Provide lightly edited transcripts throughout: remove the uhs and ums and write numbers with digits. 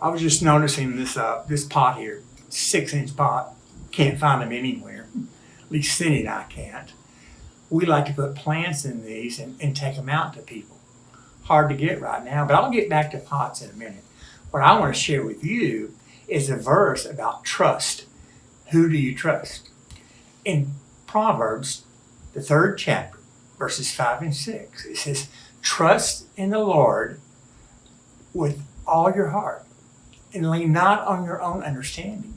I was just noticing this pot here, 6-inch pot. Can't find them anywhere. At least Cindy and I can't. We like to put plants in these and take them out to people. Hard to get right now, but I'll get back to pots in a minute. What I want to share with you is a verse about trust. Who do you trust? In Proverbs, the 3rd chapter, verses 5 and 6, it says, trust in the Lord with all your heart and lean not on your own understanding.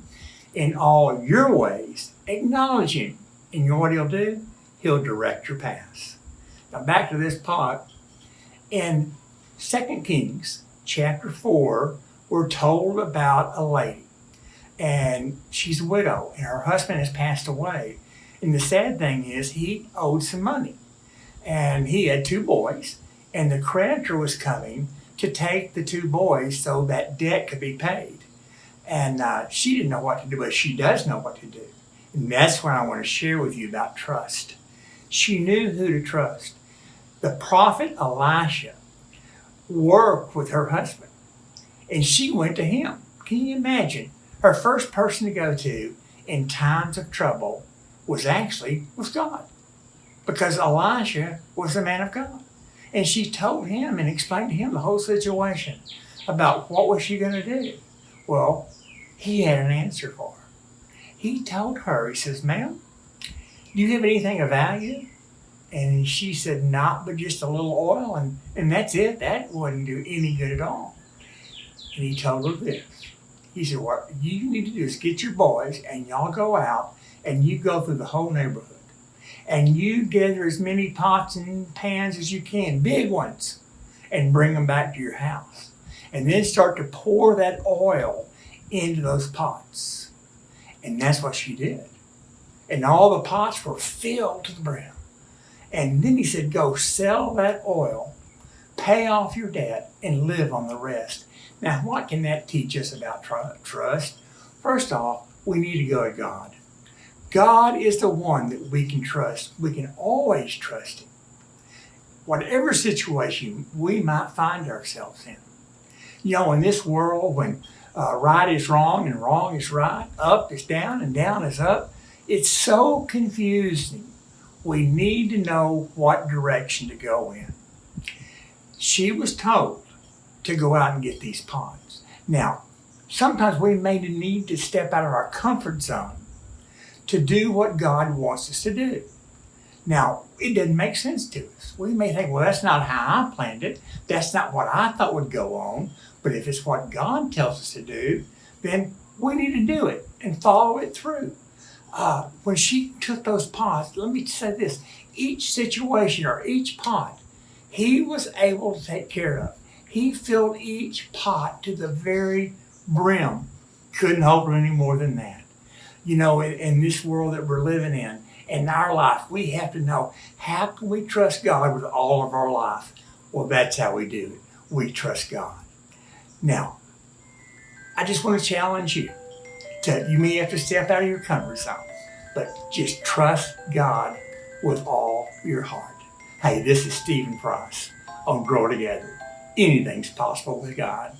In all your ways, acknowledge him. And you know what he'll do? He'll direct your paths. Now back to this pot. In 2 Kings chapter 4, we're told about a lady. And she's a widow, and her husband has passed away. And the sad thing is, he owed some money. And he had 2 boys, and the creditor was coming to take the 2 boys so that debt could be paid. And she didn't know what to do, but she does know what to do. And that's what I want to share with you about trust. She knew who to trust. The prophet Elisha worked with her husband, and she went to him. Can you imagine? Her first person to go to in times of trouble was God, because Elisha was the man of God. And she told him and explained to him the whole situation about what was she going to do. Well, he had an answer for her. He told her, he says, ma'am, do you have anything of value? And she said, not but just a little oil, and that's it. That wouldn't do any good at all. And he told her this. He said, what you need to do is get your boys and y'all go out and you go through the whole neighborhood. And you gather as many pots and pans as you can, big ones, and bring them back to your house. And then start to pour that oil into those pots. And that's what she did. And all the pots were filled to the brim. And then he said, go sell that oil, pay off your debt, and live on the rest. Now, what can that teach us about trust? First off, we need to go to God. God is the one that we can trust. We can always trust him. Whatever situation we might find ourselves in. You know, in this world, when right is wrong and wrong is right, up is down and down is up, it's so confusing. We need to know what direction to go in. She was told to go out and get these pots. Now, sometimes we may need to step out of our comfort zone to do what God wants us to do. Now, it doesn't make sense to us. We may think, well, that's not how I planned it. That's not what I thought would go on. But if it's what God tells us to do, then we need to do it and follow it through. When she took those pots, let me say this, each situation or each pot, he was able to take care of. He filled each pot to the very brim. Couldn't hold it any more than that. You know, in this world that we're living in our life, we have to know, how can we trust God with all of our life? Well, that's how we do it. We trust God. Now, I just want to challenge you. You may have to step out of your comfort zone, but just trust God with all your heart. Hey, this is Stephen Price on Grow Together. Anything's possible with God.